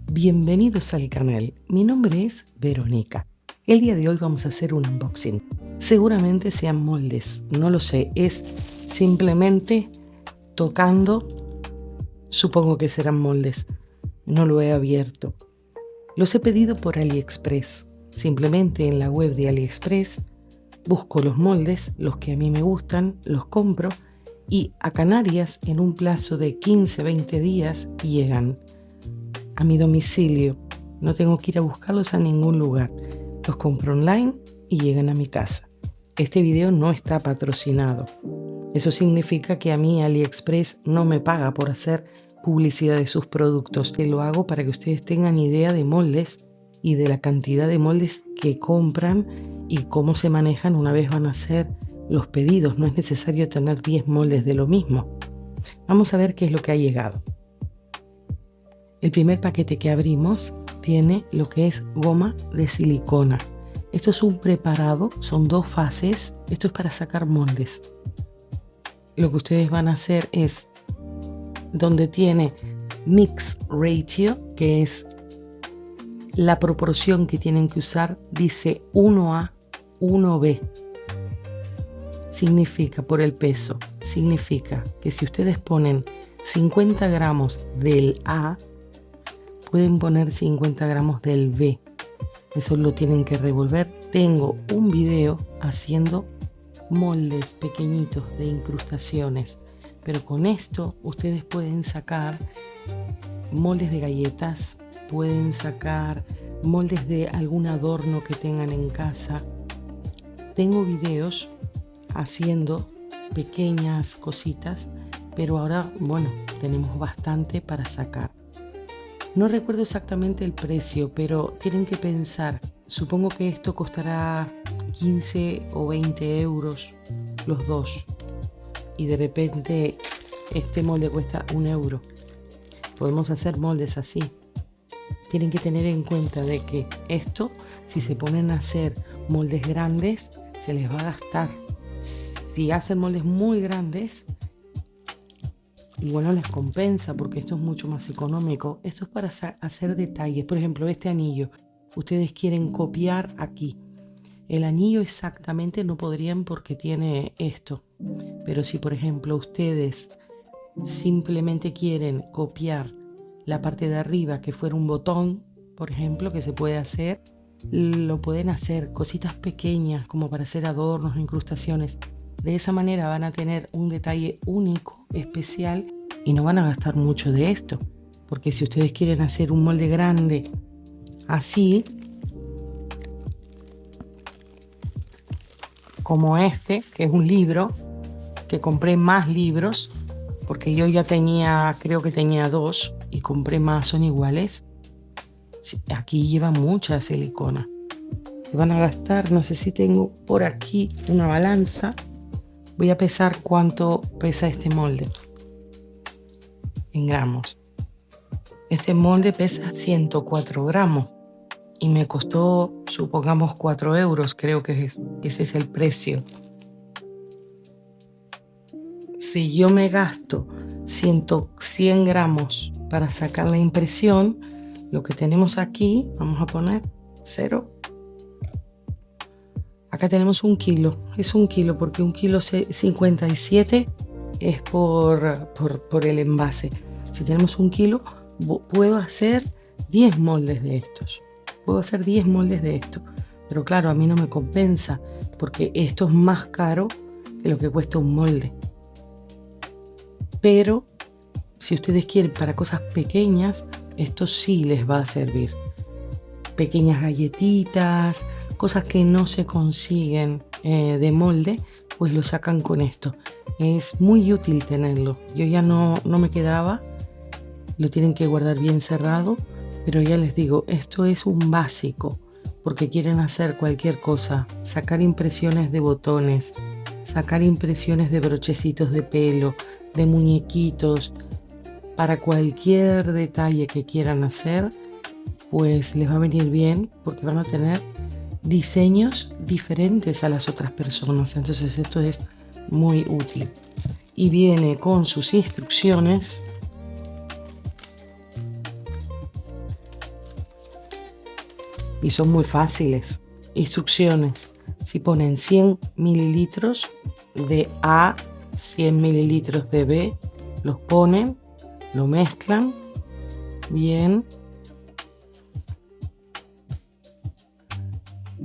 Bienvenidos al canal, mi nombre es Verónica. El día de hoy vamos a hacer un unboxing. Seguramente sean moldes, no lo sé, es simplemente tocando, supongo que serán moldes. No lo he abierto. Los he pedido por AliExpress. Simplemente en la web de AliExpress busco los moldes, los que a mí me gustan, los compro y a Canarias en un plazo de 15-20 días llegan a mi domicilio. No tengo que ir a buscarlos a ningún lugar. Los compro online y llegan a mi casa. Este video no está patrocinado. Eso significa que a mí AliExpress no me paga por hacer publicidad de sus productos. Lo hago para que ustedes tengan idea de moldes y de la cantidad de moldes que compran y cómo se manejan una vez van a hacer los pedidos. No es necesario tener 10 moldes de lo mismo. Vamos a ver qué es lo que ha llegado. El primer paquete que abrimos tiene lo que es goma de silicona. Esto es un preparado, son 2 fases. Esto es para sacar moldes. Lo que ustedes van a hacer es, donde tiene Mix Ratio, que es la proporción que tienen que usar, dice 1A, 1B. Significa, por el peso, significa que si ustedes ponen 50 gramos del A, pueden poner 50 gramos del B. Eso lo tienen que revolver. Tengo un video haciendo moldes pequeñitos de incrustaciones, pero con esto ustedes pueden sacar moldes de galletas, pueden sacar moldes de algún adorno que tengan en casa. Tengo videos haciendo pequeñas cositas, pero ahora, bueno, tenemos bastante para sacar. No recuerdo exactamente el precio, pero tienen que pensar, supongo que esto costará 15 o 20 euros los dos. Y de repente este molde cuesta 1 euro. Podemos hacer moldes así. Tienen que tener en cuenta de que esto, si se ponen a hacer moldes grandes, se les va a gastar. Si hacen moldes muy grandes, igual no les compensa porque esto es mucho más económico. Esto es para hacer detalles. Por ejemplo, este anillo. Ustedes quieren copiar aquí. El anillo exactamente no podrían porque tiene esto. Pero si, por ejemplo, ustedes simplemente quieren copiar la parte de arriba, que fuera un botón, por ejemplo, que se puede hacer, lo pueden hacer. Cositas pequeñas como para hacer adornos, incrustaciones. De esa manera van a tener un detalle único, especial, y no van a gastar mucho de esto. Porque si ustedes quieren hacer un molde grande así, como este, que es un libro, que compré más libros, porque yo ya tenía, creo que tenía 2 y compré más, son iguales. Sí, aquí lleva mucha silicona. Se van a gastar, no sé si tengo por aquí una balanza. Voy a pesar cuánto pesa este molde en gramos. Este molde pesa 104 gramos y me costó, supongamos, 4 euros. Creo que ese es el precio. Si yo me gasto 100 gramos para sacar la impresión, lo que tenemos aquí, vamos a poner 0. Acá tenemos 1 kilo, es 1 kilo porque 1 kilo 57 es por el envase. Si tenemos 1 kilo, puedo hacer 10 moldes de estos. Puedo hacer 10 moldes de esto. Pero claro, a mí no me compensa porque esto es más caro que lo que cuesta un molde. Pero si ustedes quieren para cosas pequeñas, esto sí les va a servir. Pequeñas galletitas, cosas que no se consiguen de molde, pues lo sacan con esto. Es muy útil tenerlo. Yo ya no me quedaba. Lo tienen que guardar bien cerrado, pero ya les digo, esto es un básico, porque quieren hacer cualquier cosa, sacar impresiones de botones, sacar impresiones de brochecitos de pelo, de muñequitos, para cualquier detalle que quieran hacer, pues les va a venir bien porque van a tener diseños diferentes a las otras personas. Entonces esto es muy útil. Y viene con sus instrucciones. Y son muy fáciles. Instrucciones. Si ponen 100 mililitros de A, 100 mililitros de B, los ponen, lo mezclan bien.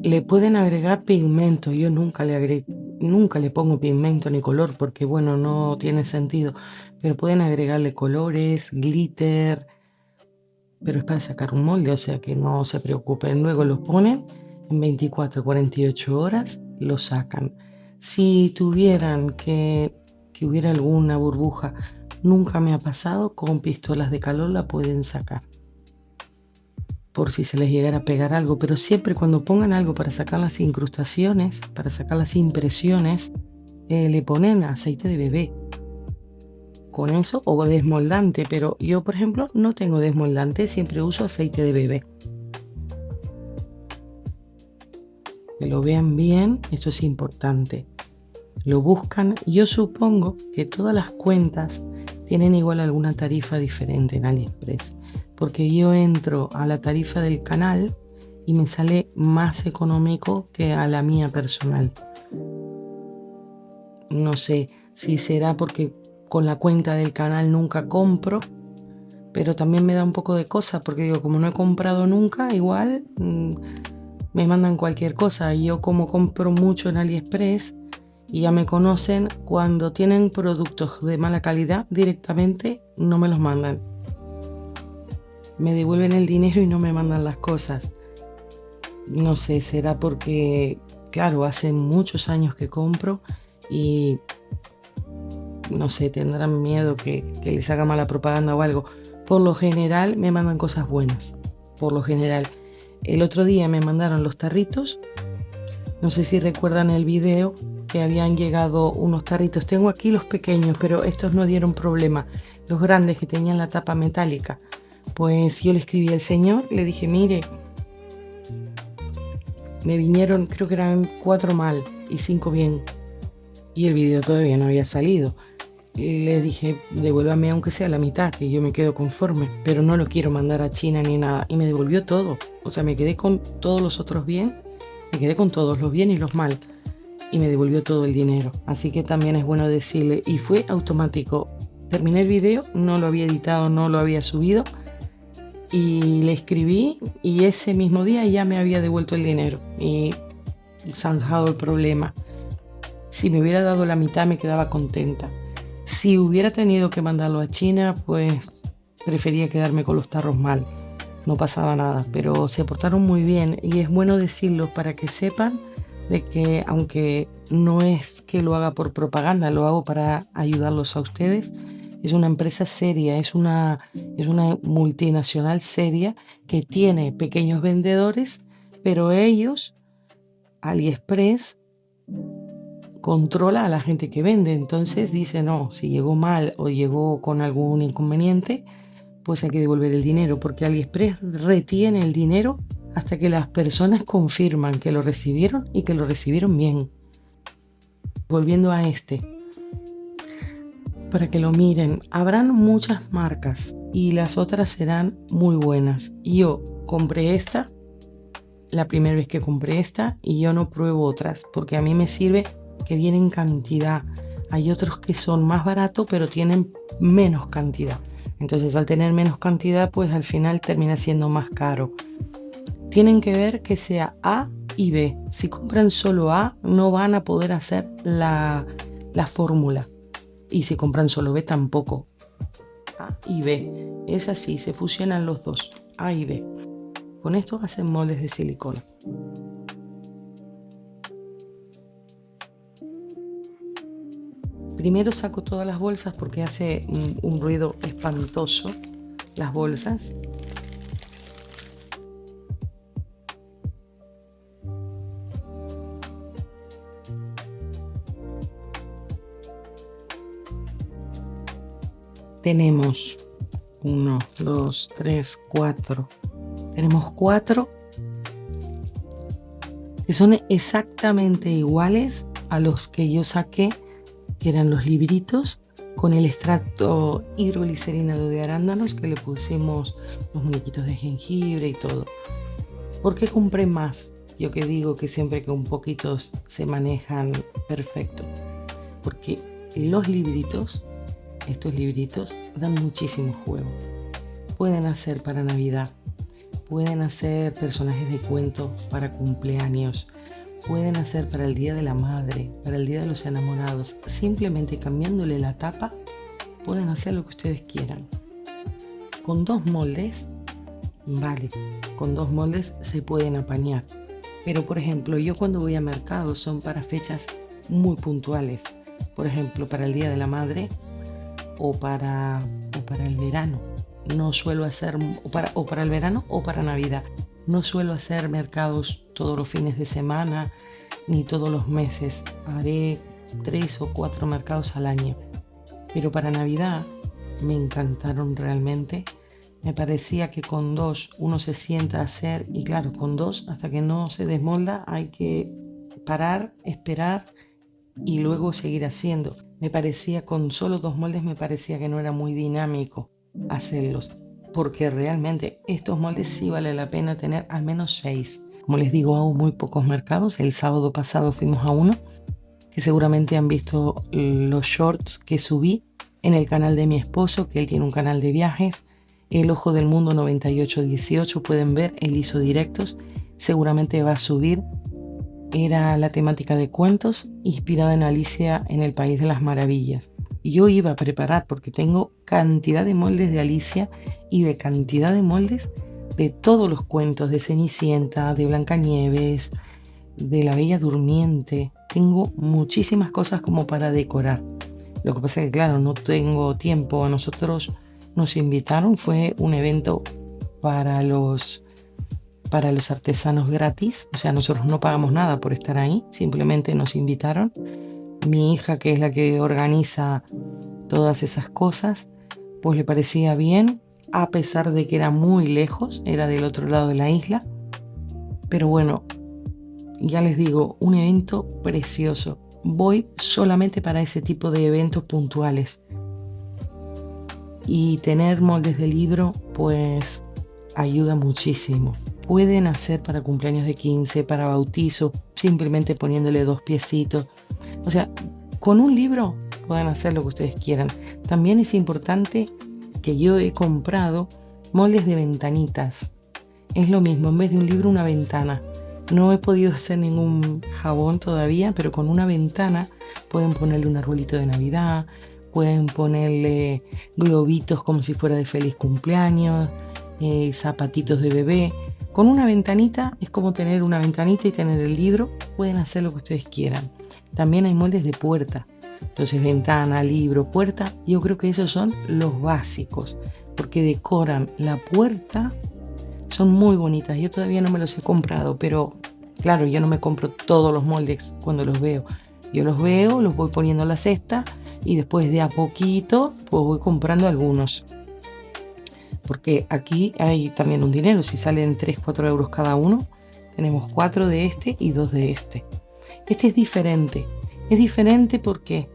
Le pueden agregar pigmento. Yo nunca le pongo pigmento ni color porque bueno, no tiene sentido. Pero pueden agregarle colores, glitter. Pero es para sacar un molde, o sea que no se preocupen. Luego los ponen en 24 48 horas, lo sacan. Si tuvieran que hubiera alguna burbuja, nunca me ha pasado, con pistolas de calor la pueden sacar. Por si se les llegara a pegar algo, pero siempre cuando pongan algo para sacar las incrustaciones, para sacar las impresiones, le ponen aceite de bebé. Con eso o desmoldante, pero yo por ejemplo no tengo desmoldante, siempre uso aceite de bebé. Que lo vean bien, esto es importante. Lo buscan, yo supongo que todas las cuentas tienen igual alguna tarifa diferente en AliExpress, porque yo entro a la tarifa del canal y me sale más económico que a la mía personal. No sé si será porque con la cuenta del canal nunca compro, pero también me da un poco de cosa porque digo, como no he comprado nunca, igual me mandan cualquier cosa. Y yo como compro mucho en AliExpress y ya me conocen, cuando tienen productos de mala calidad directamente no me los mandan. Me devuelven el dinero y no me mandan las cosas. No sé, será porque, claro, hace muchos años que compro y no sé, tendrán miedo que les haga mala propaganda o algo. Por lo general me mandan cosas buenas, por lo general. El otro día me mandaron los tarritos, no sé si recuerdan el video que habían llegado unos tarritos. Tengo aquí los pequeños, pero estos no dieron problema. Los grandes que tenían la tapa metálica. Pues yo le escribí al señor, le dije, mire, me vinieron, creo que eran 4 mal y 5 bien. Y el video todavía no había salido. Le dije, devuélvame aunque sea la mitad, que yo me quedo conforme, pero no lo quiero mandar a China ni nada. Y me devolvió todo. O sea, me quedé con todos los otros bien, me quedé con todos los bien y los mal. Y me devolvió todo el dinero. Así que también es bueno decirle. Y fue automático. Terminé el video, no lo había editado, no lo había subido. Y le escribí y ese mismo día ya me había devuelto el dinero. Y zanjado el problema. Si me hubiera dado la mitad me quedaba contenta. Si hubiera tenido que mandarlo a China, pues prefería quedarme con los tarros mal. No pasaba nada, pero se portaron muy bien y es bueno decirlo para que sepan de que aunque no es que lo haga por propaganda, lo hago para ayudarlos a ustedes. Es una empresa seria, es una multinacional seria que tiene pequeños vendedores, pero ellos, AliExpress, controla a la gente que vende. Entonces dice, no, si llegó mal o llegó con algún inconveniente, pues hay que devolver el dinero, porque AliExpress retiene el dinero hasta que las personas confirman que lo recibieron y que lo recibieron bien. Volviendo a este, para que lo miren, habrán muchas marcas y las otras serán muy buenas. Yo compré esta, la primera vez que compré esta, y yo no pruebo otras porque a mí me sirve que vienen en cantidad. Hay otros que son más baratos pero tienen menos cantidad. Entonces al tener menos cantidad pues al final termina siendo más caro. Tienen que ver que sea A y B. Si compran solo A no van a poder hacer la fórmula. Y si compran solo B tampoco. A y B. Es así, se fusionan los dos. A y B. Con esto hacen moldes de silicona. Primero saco todas las bolsas porque hace un ruido espantoso las bolsas. Tenemos 1, 2, 3, 4. Tenemos 4 que son exactamente iguales a los que yo saqué, que eran los libritos con el extracto hidroglicerinado de arándanos, que le pusimos los muñequitos de jengibre y todo. ¿Por qué compré más? Yo que digo que siempre que un poquito se manejan perfecto. Porque los libritos, estos libritos, dan muchísimo juego. Pueden hacer para Navidad, pueden hacer personajes de cuento para cumpleaños, pueden hacer para el Día de la Madre, para el Día de los Enamorados. Simplemente cambiándole la tapa, pueden hacer lo que ustedes quieran. Con 2 moldes, vale, con 2 moldes se pueden apañar. Pero por ejemplo, yo cuando voy a mercado son para fechas muy puntuales. Por ejemplo, para el Día de la Madre o para el verano. No suelo hacer, o para el verano o para Navidad. No suelo hacer mercados todos los fines de semana ni todos los meses. Haré 3 o 4 mercados al año. Pero para Navidad me encantaron realmente. Me parecía que con 2 uno se sienta a hacer, y claro, con 2 hasta que no se desmolda hay que parar, esperar y luego seguir haciendo. Me parecía, con solo 2 moldes, me parecía que no era muy dinámico hacerlos, porque realmente estos moldes sí vale la pena tener al menos 6. Como les digo, hago muy pocos mercados. El sábado pasado fuimos a uno, que seguramente han visto los shorts que subí en el canal de mi esposo, que él tiene un canal de viajes, El Ojo del Mundo 9818, pueden ver, él hizo directos, seguramente va a subir. Era la temática de cuentos inspirada en Alicia en el País de las Maravillas. Y yo iba a preparar, porque tengo cantidad de moldes de Alicia y de cantidad de moldes de todos los cuentos, de Cenicienta, de Blancanieves, de La Bella Durmiente. Tengo muchísimas cosas como para decorar. Lo que pasa es que, claro, no tengo tiempo. A nosotros nos invitaron, fue un evento para los artesanos gratis, o sea, nosotros no pagamos nada por estar ahí, simplemente nos invitaron. Mi hija, que es la que organiza todas esas cosas, pues le parecía bien, a pesar de que era muy lejos, era del otro lado de la isla. Pero bueno, ya les digo, un evento precioso. Voy solamente para ese tipo de eventos puntuales. Y tener moldes de libro, pues ayuda muchísimo. Pueden hacer para cumpleaños de 15, para bautizo, simplemente poniéndole 2 piecitos. O sea, con un libro pueden hacer lo que ustedes quieran. También es importante que yo he comprado moldes de ventanitas. Es lo mismo, en vez de un libro, una ventana. No he podido hacer ningún jabón todavía, pero con una ventana pueden ponerle un arbolito de Navidad, pueden ponerle globitos como si fuera de feliz cumpleaños, zapatitos de bebé. Con una ventanita es como tener una ventanita y tener el libro. Pueden hacer lo que ustedes quieran. También hay moldes de puerta. Entonces, ventana, libro, puerta. Yo creo que esos son los básicos, porque decoran la puerta. Son muy bonitas. Yo todavía no me los he comprado, pero claro, yo no me compro todos los moldes cuando los veo. Yo los veo, los voy poniendo en la cesta y después de a poquito pues voy comprando algunos. Porque aquí hay también un dinero. Si salen 3-4 euros cada uno, tenemos 4 de este y 2 de este. Este es diferente. Es diferente porque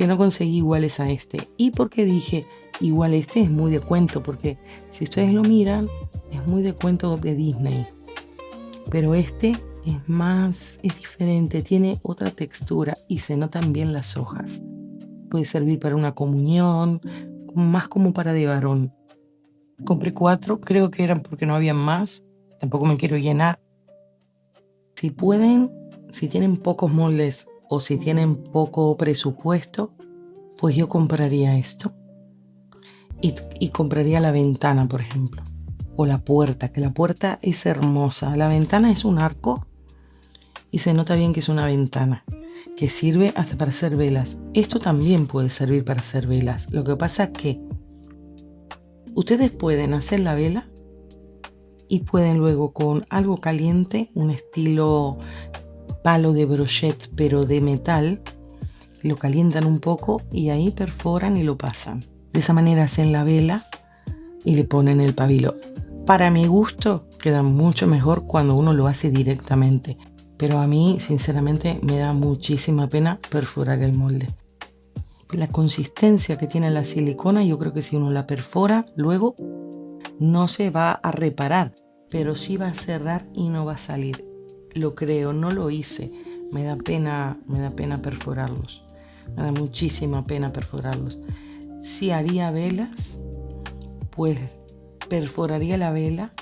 no conseguí iguales a este. Y porque dije, igual este es muy de cuento. Porque si ustedes lo miran, es muy de cuento de Disney. Pero este es diferente. Tiene otra textura y se notan bien las hojas. Puede servir para una comunión, más como para de varón. Compré 4, creo que eran porque no había más. Tampoco me quiero llenar. Si pueden, si tienen pocos moldes o si tienen poco presupuesto, pues yo compraría esto. Y compraría la ventana, por ejemplo. O la puerta, que la puerta es hermosa. La ventana es un arco y se nota bien que es una ventana, que sirve hasta para hacer velas. Esto también puede servir para hacer velas. Lo que pasa es que ustedes pueden hacer la vela y pueden luego con algo caliente, un estilo palo de brochet pero de metal, lo calientan un poco y ahí perforan y lo pasan. De esa manera hacen la vela y le ponen el pabilo. Para mi gusto queda mucho mejor cuando uno lo hace directamente. pero a mí sinceramente me da muchísima pena perforar el molde. La consistencia que tiene la silicona, yo creo que si uno la perfora, luego no se va a reparar, pero sí va a cerrar y no va a salir. Lo creo, no lo hice. Me da pena perforarlos. Me da muchísima pena perforarlos. Si haría velas, pues perforaría la vela.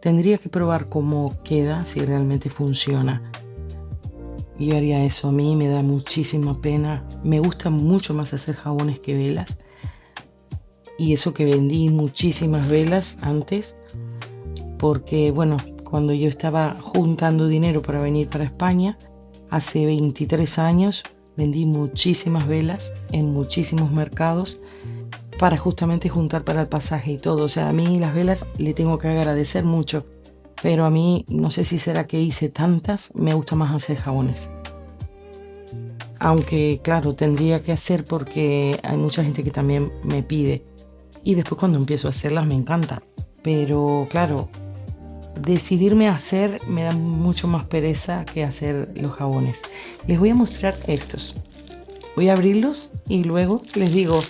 Tendría que probar cómo queda, si realmente funciona. Yo haría eso. A mí me da muchísima pena. Me gusta mucho más hacer jabones que velas. Y eso que vendí muchísimas velas antes. Porque, bueno, cuando yo estaba juntando dinero para venir para España, hace 23 años, vendí muchísimas velas en muchísimos mercados para justamente juntar para el pasaje y todo. O sea, a mí las velas le tengo que agradecer mucho. Pero a mí, no sé si será que hice tantas, me gusta más hacer jabones. Aunque, claro, tendría que hacer porque hay mucha gente que también me pide. Y después cuando empiezo a hacerlas me encanta. Pero, claro, decidirme a hacer me da mucho más pereza que hacer los jabones. Les voy a mostrar estos. Voy a abrirlos y luego les digo.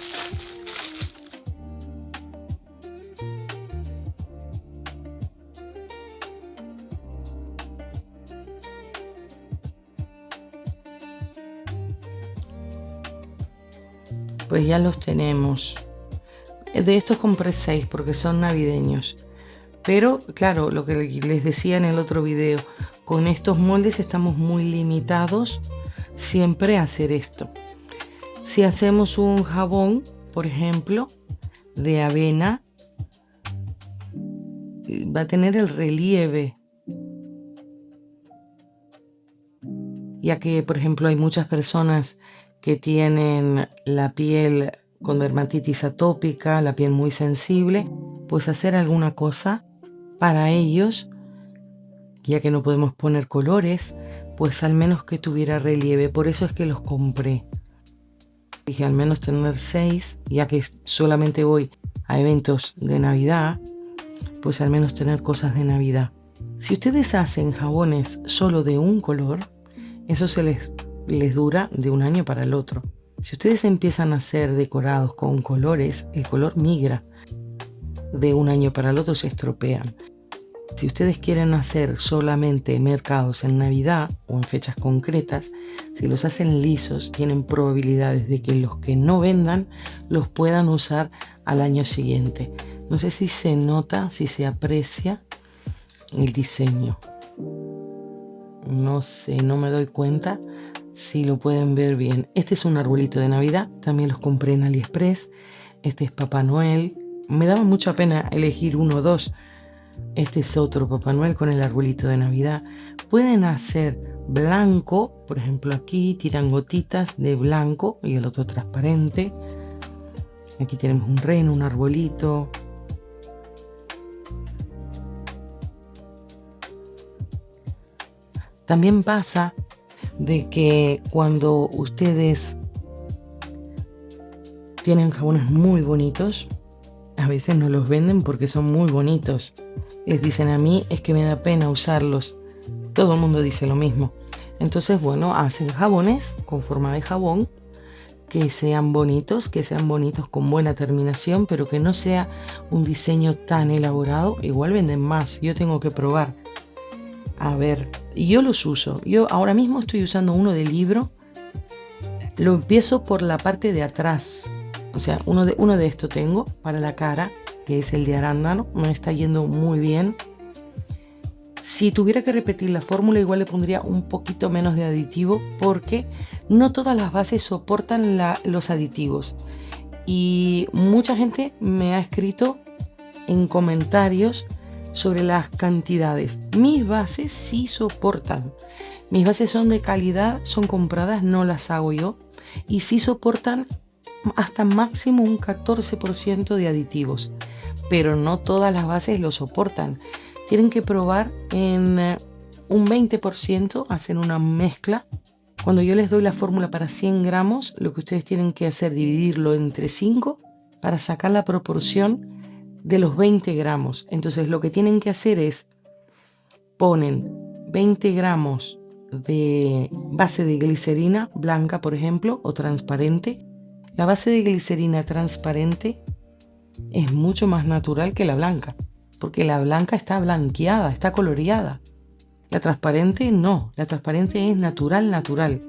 Pues ya los tenemos. De estos compré 6 porque son navideños. Pero claro, lo que les decía en el otro video, con estos moldes estamos muy limitados siempre a hacer esto. Si hacemos un jabón, por ejemplo, de avena, va a tener el relieve. Ya que, por ejemplo, hay muchas personas que tienen la piel con dermatitis atópica, la piel muy sensible, pues hacer alguna cosa para ellos, ya que no podemos poner colores, pues al menos que tuviera relieve. Por eso es que los compré. Dije al menos tener 6, ya que solamente voy a eventos de Navidad, pues al menos tener cosas de Navidad. Si ustedes hacen jabones solo de un color, eso les dura de un año para el otro. Si ustedes empiezan a hacer decorados con colores, el color migra. De un año para el otro se estropean. Si ustedes quieren hacer solamente mercados en Navidad o en fechas concretas, si los hacen lisos, tienen probabilidades de que los que no vendan los puedan usar al año siguiente. No sé si se nota, si se aprecia el diseño. No sé, no me doy cuenta si lo pueden ver bien. Este es un arbolito de Navidad, también los compré en AliExpress. Este es Papá Noel. Me daba mucha pena elegir uno o dos. Este es otro Papá Noel con el arbolito de Navidad. Pueden hacer blanco, por ejemplo aquí tiran gotitas de blanco y el otro transparente. Aquí tenemos un reno, un arbolito. También pasa de que cuando ustedes tienen jabones muy bonitos, a veces no los venden porque son muy bonitos. Les dicen a mí, es que me da pena usarlos. Todo el mundo dice lo mismo. Entonces, bueno, hacen jabones con forma de jabón, que sean bonitos con buena terminación, pero que no sea un diseño tan elaborado. Igual venden más, yo tengo que probar. A ver, yo los uso. Yo ahora mismo estoy usando uno de libro. Lo empiezo por la parte de atrás. O sea, uno de estos tengo para la cara, que es el de arándano. Me está yendo muy bien. Si tuviera que repetir la fórmula, igual le pondría un poquito menos de aditivo, porque no todas las bases soportan los aditivos. Y mucha gente me ha escrito en comentarios sobre las cantidades. Mis bases sí soportan. Mis bases son de calidad, son compradas, no las hago yo. Y sí soportan hasta máximo un 14% de aditivos. Pero no todas las bases lo soportan. Tienen que probar en un 20%, hacen una mezcla. Cuando yo les doy la fórmula para 100 gramos, lo que ustedes tienen que hacer es dividirlo entre 5 para sacar la proporción de los 20 gramos. Entonces lo que tienen que hacer es ponen 20 gramos de base de glicerina blanca, por ejemplo, o transparente. La base de glicerina transparente es mucho más natural que la blanca, porque la blanca está blanqueada, está coloreada. La transparente no, la transparente es natural, natural.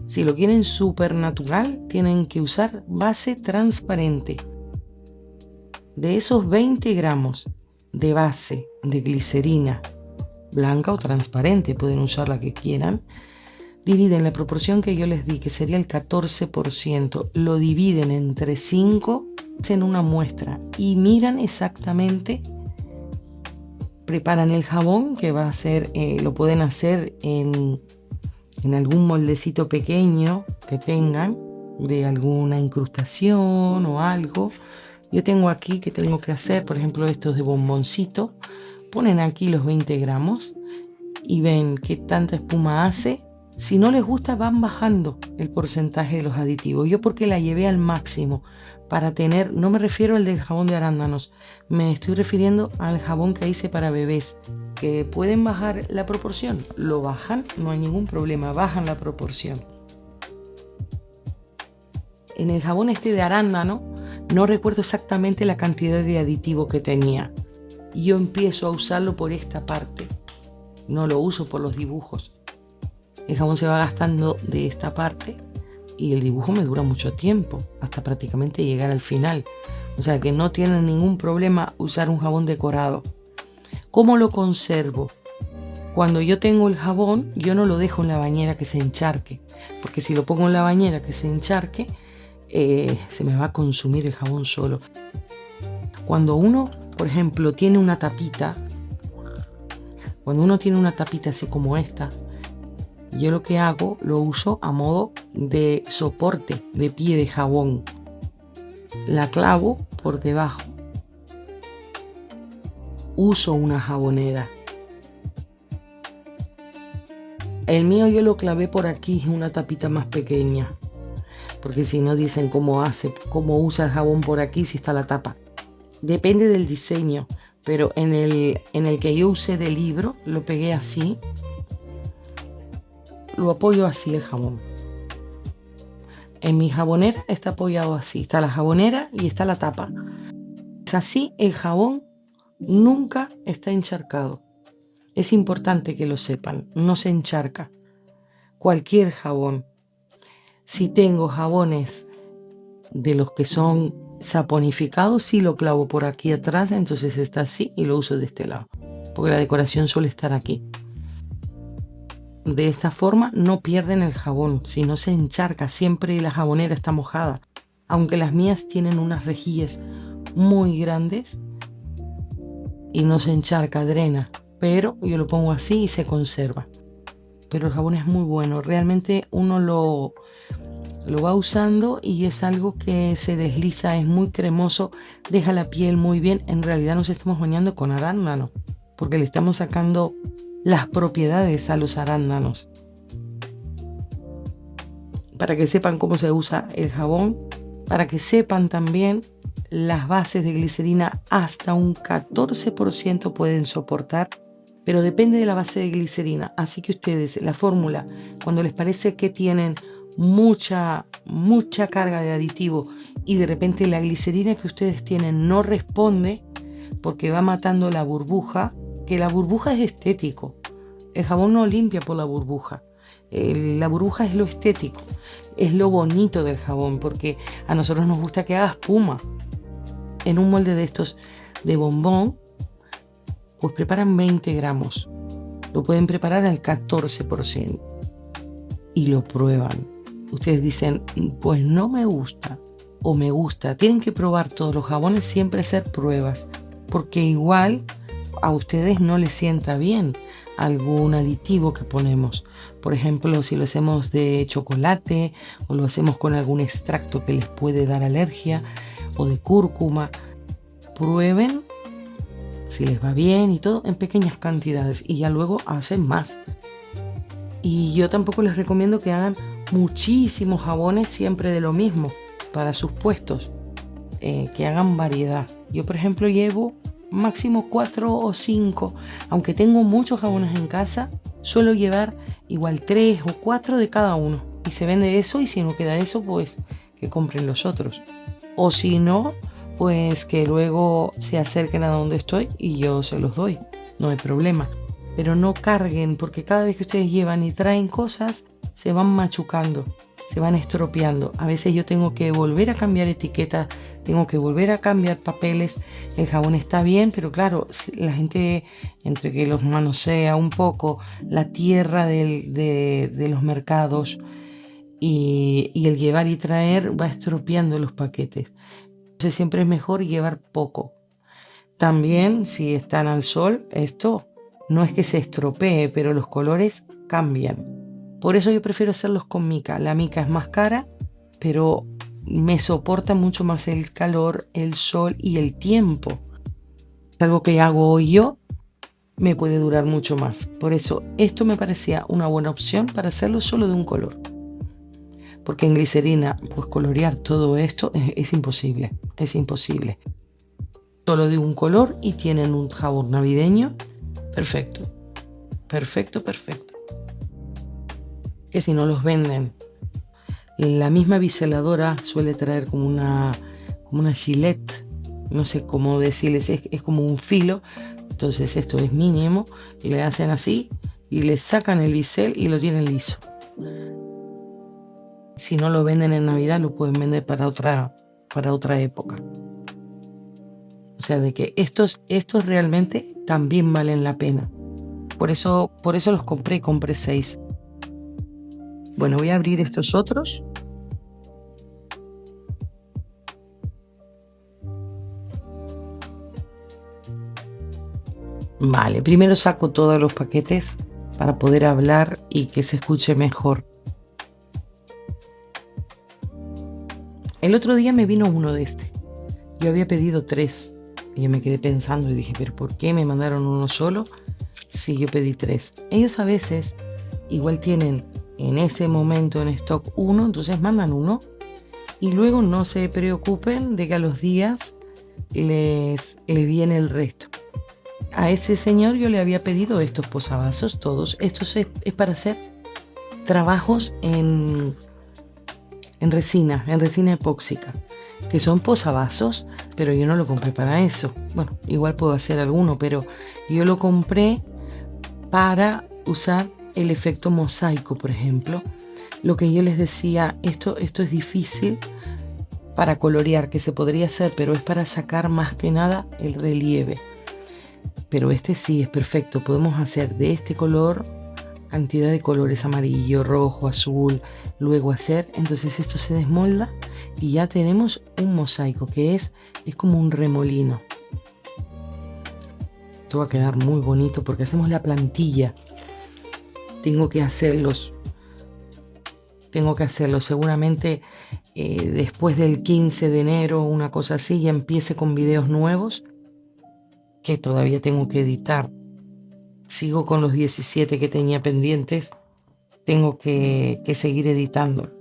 Si lo quieren súper natural, tienen que usar base transparente. De esos 20 gramos de base de glicerina blanca o transparente, pueden usar la que quieran, dividen la proporción que yo les di, que sería el 14%, lo dividen entre 5, hacen una muestra y miran exactamente, preparan el jabón, que va a ser, lo pueden hacer en algún moldecito pequeño que tengan, de alguna incrustación o algo. Yo tengo aquí que tengo que hacer, por ejemplo, estos de bomboncito. Ponen aquí los 20 gramos y ven qué tanta espuma hace. Si no les gusta, van bajando el porcentaje de los aditivos. Yo porque la llevé al máximo para tener, no me refiero al del jabón de arándanos, me estoy refiriendo al jabón que hice para bebés, que pueden bajar la proporción. Lo bajan, no hay ningún problema, bajan la proporción. En el jabón este de arándano, no recuerdo exactamente la cantidad de aditivo que tenía. Yo empiezo a usarlo por esta parte, no lo uso por los dibujos. El jabón se va gastando de esta parte y el dibujo me dura mucho tiempo, hasta prácticamente llegar al final. O sea que no tienen ningún problema usar un jabón decorado. ¿Cómo lo conservo? Cuando yo tengo el jabón, yo no lo dejo en la bañera que se encharque, porque si lo pongo en la bañera que se encharque, se me va a consumir el jabón solo. Cuando uno, por ejemplo, tiene una tapita, así como esta, yo lo que hago, lo uso a modo de soporte de pie de jabón. La clavo por debajo. Uso una jabonera. El mío yo lo clavé por aquí, una tapita más pequeña, porque si no dicen cómo usa el jabón por aquí si está la tapa. Depende del diseño, pero en el que yo usé de libro lo pegué así. Lo apoyo así el jabón. En mi jabonera está apoyado así. Está la jabonera y está la tapa. Es así, el jabón nunca está encharcado. Es importante que lo sepan. No se encharca. Cualquier jabón. Si tengo jabones de los que son saponificados, sí lo clavo por aquí atrás. Entonces está así y lo uso de este lado. Porque la decoración suele estar aquí. De esta forma no pierden el jabón, si no se encharca, siempre la jabonera está mojada. Aunque las mías tienen unas rejillas muy grandes y no se encharca, drena, pero yo lo pongo así y se conserva. Pero el jabón es muy bueno, realmente uno lo va usando y es algo que se desliza, es muy cremoso, deja la piel muy bien. En realidad nos estamos bañando con arándano, porque le estamos sacando las propiedades a los arándanos. Para que sepan cómo se usa el jabón, para que sepan también, las bases de glicerina hasta un 14% pueden soportar, pero depende de la base de glicerina. Así que ustedes, la fórmula, cuando les parece que tienen mucha carga de aditivo y de repente la glicerina que ustedes tienen no responde porque va matando la burbuja, que la burbuja es estético. El jabón no limpia por la burbuja. La burbuja es lo estético, es lo bonito del jabón, porque a nosotros nos gusta que haga espuma. En un molde de estos de bombón, pues preparan 20 gramos. Lo pueden preparar al 14% y lo prueban. Ustedes dicen, pues no me gusta o me gusta. Tienen que probar todos los jabones, siempre hacer pruebas, porque igual a ustedes no les sienta bien algún aditivo que ponemos. Por ejemplo, si lo hacemos de chocolate o lo hacemos con algún extracto que les puede dar alergia o de cúrcuma, prueben si les va bien y todo en pequeñas cantidades y ya luego hacen más. Y yo tampoco les recomiendo que hagan muchísimos jabones siempre de lo mismo para sus puestos, que hagan variedad. Yo, por ejemplo, llevo máximo 4 o 5, aunque tengo muchos jabones en casa, suelo llevar igual 3 o 4 de cada uno. Y se vende eso, y si no queda eso, pues que compren los otros. O si no, pues que luego se acerquen a donde estoy y yo se los doy. No hay problema. Pero no carguen, porque cada vez que ustedes llevan y traen cosas, se van machucando, se van estropeando. A veces yo tengo que volver a cambiar etiquetas, tengo que volver a cambiar papeles. El jabón está bien, pero claro, la gente, entre que los manosea un poco, la tierra de los mercados y el llevar y traer va estropeando los paquetes. Entonces siempre es mejor llevar poco. También si están al sol, esto no es que se estropee, pero los colores cambian. Por eso yo prefiero hacerlos con mica. La mica es más cara, pero me soporta mucho más el calor, el sol y el tiempo. Es algo que hago hoy yo, me puede durar mucho más. Por eso esto me parecía una buena opción para hacerlo solo de un color. Porque en glicerina, pues colorear todo esto es imposible, es imposible. Solo de un color y tienen un jabón navideño perfecto, perfecto, perfecto. Que si no los venden, la misma biseladora suele traer como una Gillette, no sé cómo decirles, es como un filo. Entonces esto es mínimo y le hacen así y le sacan el bisel y lo tienen liso. Si no lo venden en Navidad, lo pueden vender para otra época. O sea, de que estos realmente también valen la pena. Por eso los compré 6. Bueno, voy a abrir estos otros. Vale, primero saco todos los paquetes para poder hablar y que se escuche mejor. El otro día me vino uno de este. Yo había pedido 3 y yo me quedé pensando y dije, pero ¿por qué me mandaron uno solo si yo pedí 3? Ellos a veces igual tienen en ese momento en stock uno, entonces mandan uno y luego no se preocupen de que a los días les viene el resto. A ese señor yo le había pedido estos posavasos, todos. Estos es para hacer trabajos en resina epóxica, que son posavasos, pero yo no lo compré para eso. Bueno, igual puedo hacer alguno, pero yo lo compré para usar el efecto mosaico, por ejemplo. Lo que yo les decía, esto es difícil para colorear, que se podría hacer, pero es para sacar más que nada el relieve. Pero este sí es perfecto, podemos hacer de este color cantidad de colores, amarillo, rojo, azul, luego hacer, entonces esto se desmolda y ya tenemos un mosaico que es como un remolino. Esto va a quedar muy bonito porque hacemos la plantilla. Tengo que hacerlo seguramente después del 15 de enero, una cosa así, ya empiece con videos nuevos que todavía tengo que editar. Sigo con los 17 que tenía pendientes. Tengo que seguir editando.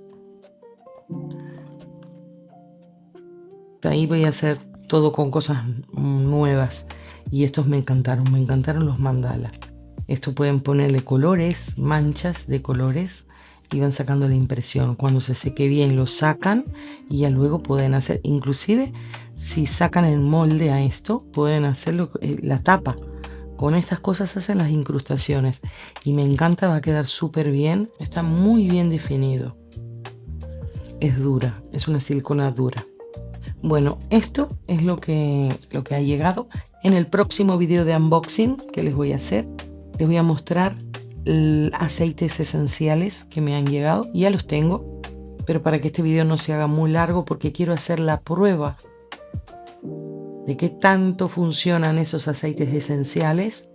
Ahí voy a hacer todo con cosas nuevas. Y estos me encantaron los mandalas. Esto pueden ponerle colores, manchas de colores y van sacando la impresión. Cuando se seque bien lo sacan y ya luego pueden hacer, inclusive si sacan el molde a esto, pueden hacerlo la tapa. Con estas cosas hacen las incrustaciones y me encanta, va a quedar súper bien, está muy bien definido. Es dura, es una silicona dura. Bueno, esto es lo que ha llegado. En el próximo video de unboxing que les voy a hacer, les voy a mostrar aceites esenciales que me han llegado. Ya los tengo, pero para que este video no se haga muy largo, porque quiero hacer la prueba de qué tanto funcionan esos aceites esenciales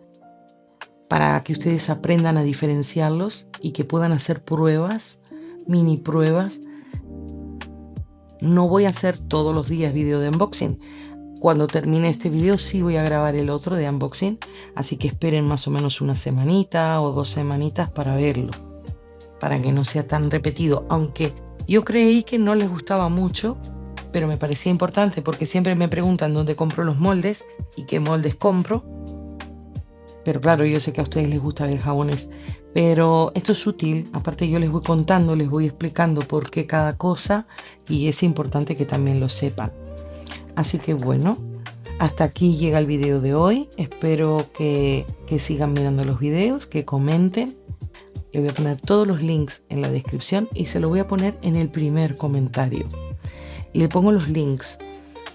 para que ustedes aprendan a diferenciarlos y que puedan hacer pruebas, mini pruebas. No voy a hacer todos los días video de unboxing. Cuando termine este video sí voy a grabar el otro de unboxing, así que esperen más o menos una semanita o 2 semanitas para verlo, para que no sea tan repetido, aunque yo creí que no les gustaba mucho, pero me parecía importante porque siempre me preguntan dónde compro los moldes y qué moldes compro. Pero claro, yo sé que a ustedes les gusta ver jabones, pero esto es útil. Aparte yo les voy contando, les voy explicando por qué cada cosa y es importante que también lo sepan. Así que bueno, hasta aquí llega el video de hoy. Espero que sigan mirando los videos, que comenten. Le voy a poner todos los links en la descripción y se lo voy a poner en el primer comentario. Le pongo los links.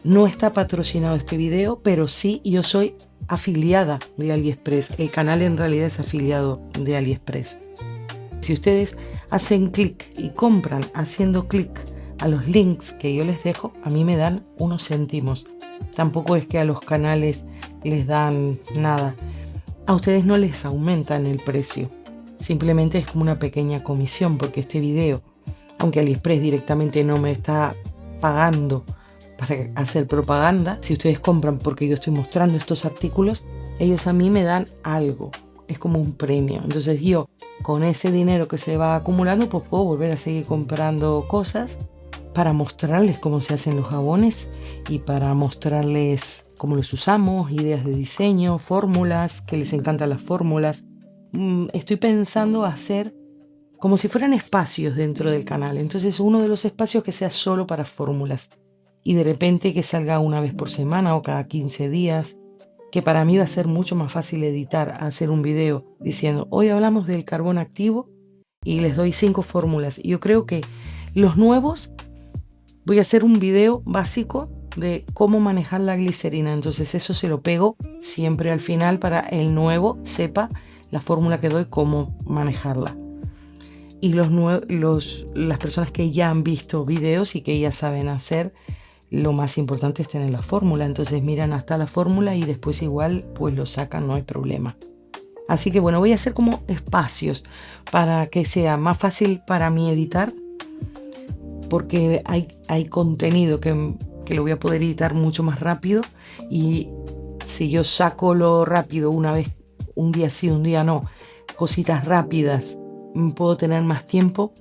No está patrocinado este video, pero sí yo soy afiliada de AliExpress. El canal en realidad es afiliado de AliExpress. Si ustedes hacen clic y compran haciendo clic a los links que yo les dejo, a mí me dan unos céntimos. Tampoco es que a los canales les dan nada. A ustedes no les aumentan el precio. Simplemente es como una pequeña comisión, porque este video, aunque AliExpress directamente no me está pagando para hacer propaganda, si ustedes compran porque yo estoy mostrando estos artículos, ellos a mí me dan algo, es como un premio. Entonces yo con ese dinero que se va acumulando pues puedo volver a seguir comprando cosas para mostrarles cómo se hacen los jabones y para mostrarles cómo los usamos, ideas de diseño, fórmulas, que les encantan las fórmulas. Estoy pensando hacer como si fueran espacios dentro del canal. Entonces uno de los espacios que sea solo para fórmulas y de repente que salga una vez por semana o cada 15 días, que para mí va a ser mucho más fácil editar, hacer un video diciendo hoy hablamos del carbón activo y les doy 5 fórmulas. Yo creo que los nuevos voy a hacer un video básico de cómo manejar la glicerina, entonces eso se lo pego siempre al final para el nuevo sepa la fórmula que doy, cómo manejarla. Y las personas que ya han visto videos y que ya saben hacer, lo más importante es tener la fórmula. Entonces miran hasta la fórmula y después igual pues lo sacan, no hay problema. Así que bueno, voy a hacer como espacios para que sea más fácil para mí editar, porque hay contenido que lo voy a poder editar mucho más rápido, y si yo saco lo rápido una vez, un día sí, un día no, cositas rápidas, puedo tener más tiempo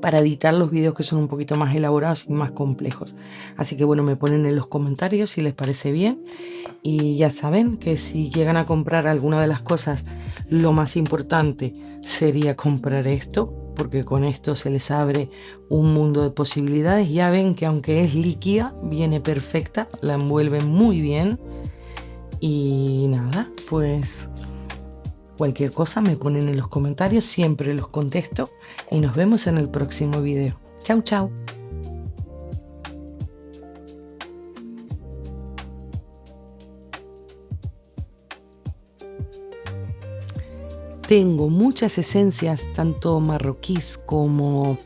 para editar los videos que son un poquito más elaborados y más complejos. Así que bueno, me ponen en los comentarios si les parece bien, y ya saben que si llegan a comprar alguna de las cosas, lo más importante sería comprar esto, porque con esto se les abre un mundo de posibilidades. Ya ven que aunque es líquida, viene perfecta, la envuelven muy bien. Y nada, pues cualquier cosa me ponen en los comentarios, siempre los contesto y nos vemos en el próximo video. Chau, chau. Tengo muchas esencias, tanto marroquíes como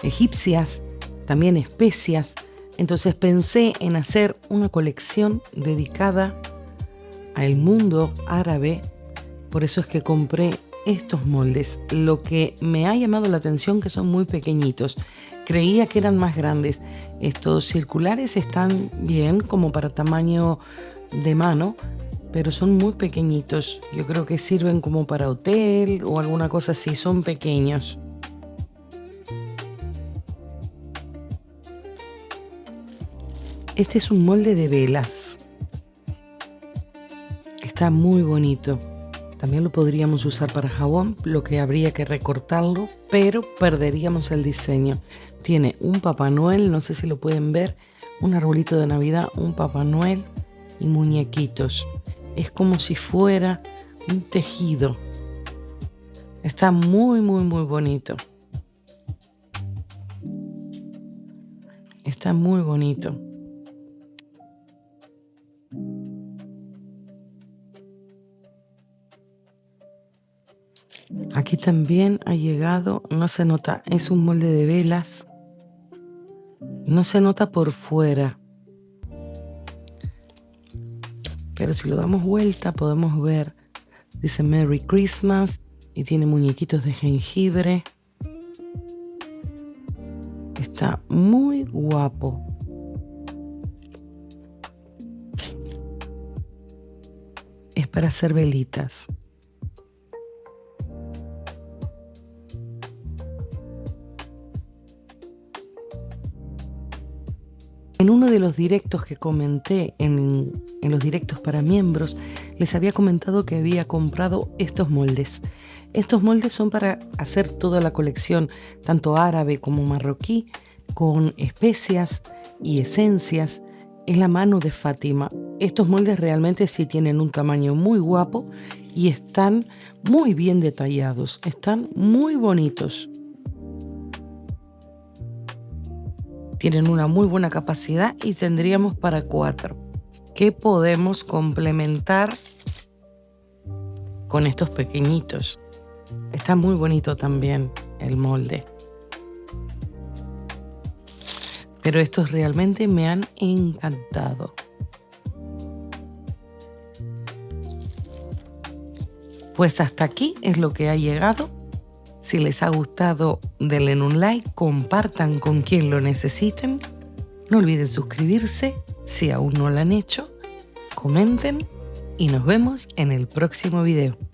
egipcias, también especias. Entonces pensé en hacer una colección dedicada al mundo árabe. Por eso es que compré estos moldes. Lo que me ha llamado la atención que son muy pequeñitos. Creía que eran más grandes. Estos circulares están bien como para tamaño de mano, pero son muy pequeñitos. Yo creo que sirven como para hotel o alguna cosa así. Son pequeños. Este es un molde de velas. Está muy bonito. También lo podríamos usar para jabón, lo que habría que recortarlo, pero perderíamos el diseño. Tiene un Papá Noel, no sé si lo pueden ver, un arbolito de Navidad, un Papá Noel y muñequitos. Es como si fuera un tejido. Está muy, muy, muy bonito. Está muy bonito. Aquí también ha llegado, no se nota, es un molde de velas. No se nota por fuera, pero si lo damos vuelta podemos ver, dice Merry Christmas y tiene muñequitos de jengibre. Está muy guapo. Es para hacer velitas. En uno de los directos que comenté, en los directos para miembros, les había comentado que había comprado estos moldes. Estos moldes son para hacer toda la colección, tanto árabe como marroquí, con especias y esencias. Es la mano de Fátima. Estos moldes realmente sí tienen un tamaño muy guapo y están muy bien detallados, están muy bonitos. Tienen una muy buena capacidad y tendríamos para 4, que podemos complementar con estos pequeñitos. Está muy bonito también el molde. Pero estos realmente me han encantado. Pues hasta aquí es lo que ha llegado. Si les ha gustado, denle un like, compartan con quien lo necesiten. No olviden suscribirse si aún no lo han hecho. Comenten y nos vemos en el próximo video.